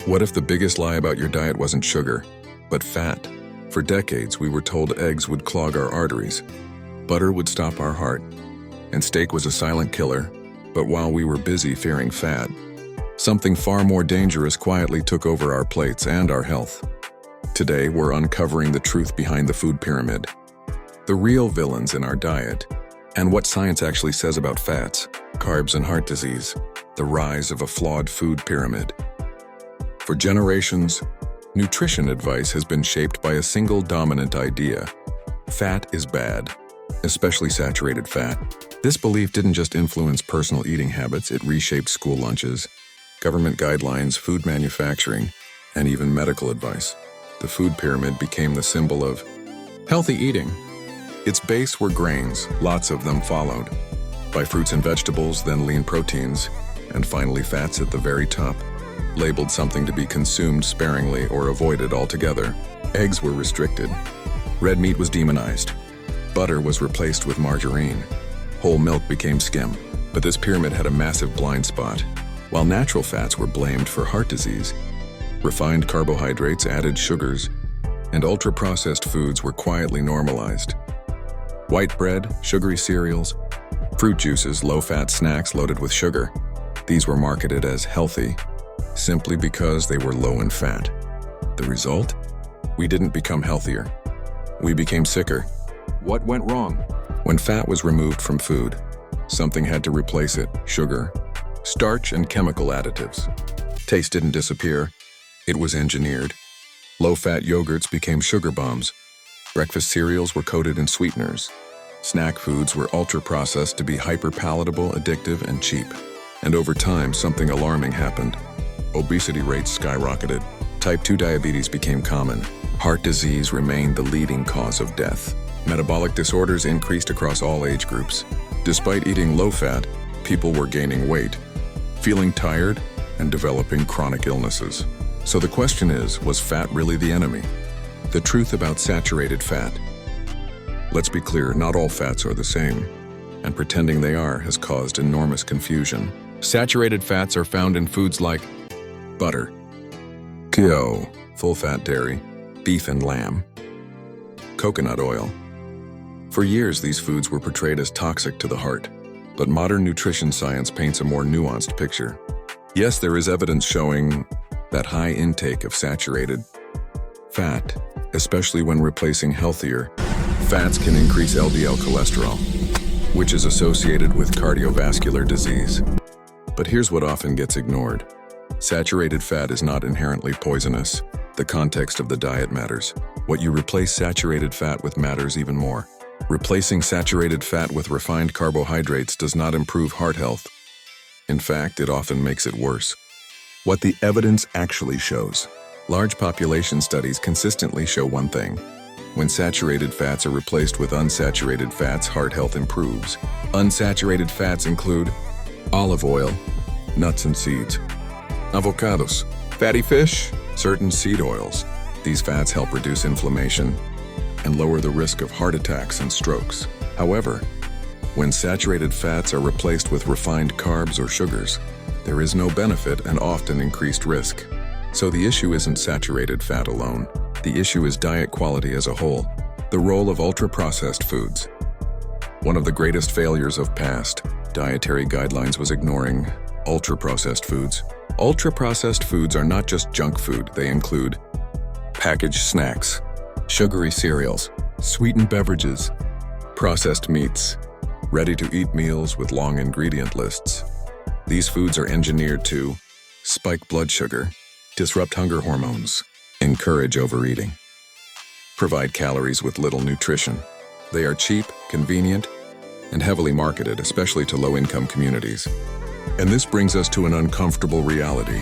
What if the biggest lie about your diet wasn't sugar, but fat? For decades, we were told eggs would clog our arteries, butter would stop our heart, and steak was a silent killer. But while we were busy fearing fat, something far more dangerous quietly took over our plates and our health. Today, we're uncovering the truth behind the food pyramid, the real villains in our diet, and what science actually says about fats, carbs, and heart disease, the rise of a flawed food pyramid. For generations, nutrition advice has been shaped by a single dominant idea: fat is bad, especially saturated fat. This belief didn't just influence personal eating habits, it reshaped school lunches, government guidelines, food manufacturing, and even medical advice. The food pyramid became the symbol of healthy eating. Its base were grains, lots of them followed by fruits and vegetables, then lean proteins, and finally fats at the very top, labeled something to be consumed sparingly or avoided altogether. Eggs were restricted. Red meat was demonized. Butter was replaced with margarine. Whole milk became skim. But this pyramid had a massive blind spot. While natural fats were blamed for heart disease, refined carbohydrates, added sugars, and ultra-processed foods were quietly normalized. White bread, sugary cereals, fruit juices, low-fat snacks loaded with sugar. These were marketed as healthy, simply because they were low in fat. The result? We didn't become healthier. We became sicker. What went wrong? When fat was removed from food, something had to replace it: sugar, starch, and chemical additives. Taste didn't disappear, it was engineered. Low-fat yogurts became sugar bombs. Breakfast cereals were coated in sweeteners. Snack foods were ultra-processed to be hyper-palatable, addictive, and cheap. And over time, something alarming happened. Obesity rates skyrocketed. Type 2 diabetes became common. Heart disease remained the leading cause of death. Metabolic disorders increased across all age groups. Despite eating low-fat, people were gaining weight, feeling tired, and developing chronic illnesses. So the question is, was fat really the enemy? The truth about saturated fat. Let's be clear, not all fats are the same, and pretending they are has caused enormous confusion. Saturated fats are found in foods like butter, ghee, full-fat dairy, beef and lamb, coconut oil. For years, these foods were portrayed as toxic to the heart, but modern nutrition science paints a more nuanced picture. Yes, there is evidence showing that high intake of saturated fat, especially when replacing healthier fats, can increase LDL cholesterol, which is associated with cardiovascular disease. But here's what often gets ignored. Saturated fat is not inherently poisonous. The context of the diet matters. What you replace saturated fat with matters even more. Replacing saturated fat with refined carbohydrates does not improve heart health. In fact, it often makes it worse. What the evidence actually shows. Large population studies consistently show one thing: when saturated fats are replaced with unsaturated fats, heart health improves. Unsaturated fats include olive oil, nuts and seeds, avocados, fatty fish, certain seed oils. These fats help reduce inflammation and lower the risk of heart attacks and strokes. However, when saturated fats are replaced with refined carbs or sugars, there is no benefit and often increased risk. So the issue isn't saturated fat alone. The issue is diet quality as a whole. The role of ultra-processed foods. One of the greatest failures of past dietary guidelines was ignoring ultra-processed foods. Ultra-processed foods are not just junk food. They include packaged snacks, sugary cereals, sweetened beverages, processed meats, ready-to-eat meals with long ingredient lists. These foods are engineered to spike blood sugar, disrupt hunger hormones, encourage overeating, provide calories with little nutrition. They are cheap, convenient, and heavily marketed, especially to low-income communities. And this brings us to an uncomfortable reality: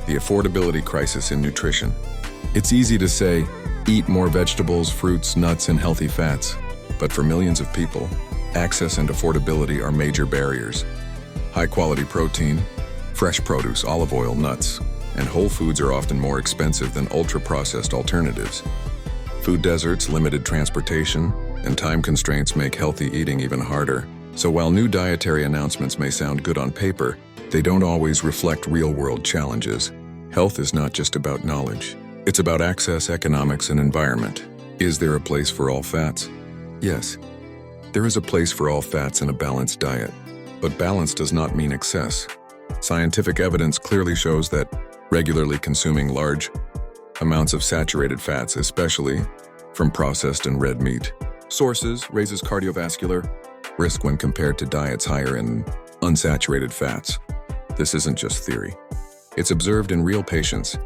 the affordability crisis in nutrition. It's easy to say, eat more vegetables, fruits, nuts, and healthy fats. But for millions of people, access and affordability are major barriers. High-quality protein, fresh produce, olive oil, nuts, and whole foods are often more expensive than ultra-processed alternatives. Food deserts, limited transportation, and time constraints make healthy eating even harder. So while new dietary announcements may sound good on paper, they don't always reflect real-world challenges. Health is not just about knowledge. It's about access, economics, and environment. Is there a place for all fats? Yes. There is a place for all fats in a balanced diet. But balance does not mean excess. Scientific evidence clearly shows that regularly consuming large amounts of saturated fats, especially from processed and red meat sources, raises cardiovascular risk when compared to diets higher in unsaturated fats. This isn't just theory. It's observed in real patients.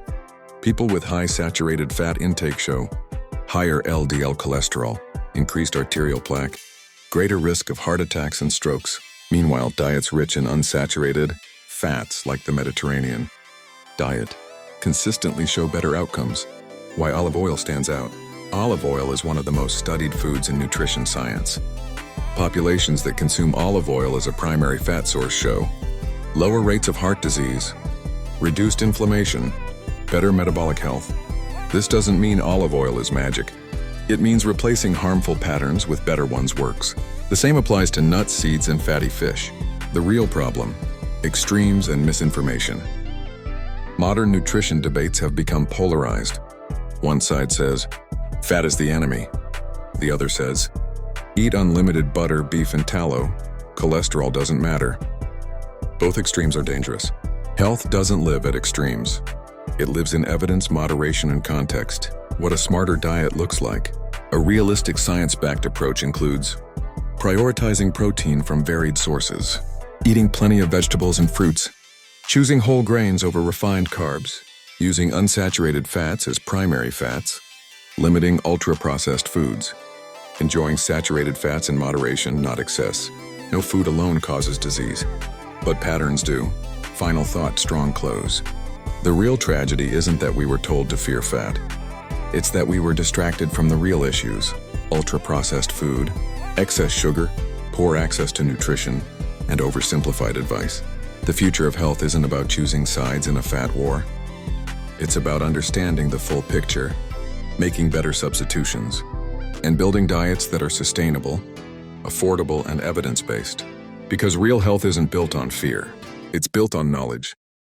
People with high saturated fat intake show higher LDL cholesterol, increased arterial plaque, greater risk of heart attacks and strokes. Meanwhile, diets rich in unsaturated fats, like the Mediterranean diet, consistently show better outcomes. Why olive oil stands out. Olive oil is one of the most studied foods in nutrition science. Populations that consume olive oil as a primary fat source show lower rates of heart disease, reduced inflammation, better metabolic health. This doesn't mean olive oil is magic. It means replacing harmful patterns with better ones works. The same applies to nuts, seeds, and fatty fish. The real problem: extremes and misinformation. Modern nutrition debates have become polarized. One side says, fat is the enemy. The other says, eat unlimited butter, beef, and tallow. Cholesterol doesn't matter. Both extremes are dangerous. Health doesn't live at extremes. It lives in evidence, moderation, and context. What a smarter diet looks like. A realistic science-backed approach includes prioritizing protein from varied sources, eating plenty of vegetables and fruits, choosing whole grains over refined carbs, using unsaturated fats as primary fats, limiting ultra-processed foods, enjoying saturated fats in moderation, not excess. No food alone causes disease, but patterns do. Final thought, strong close. The real tragedy isn't that we were told to fear fat. It's that we were distracted from the real issues: ultra-processed food, excess sugar, poor access to nutrition, and oversimplified advice. The future of health isn't about choosing sides in a fat war. It's about understanding the full picture, making better substitutions, and building diets that are sustainable, affordable, and evidence-based. Because real health isn't built on fear. It's built on knowledge.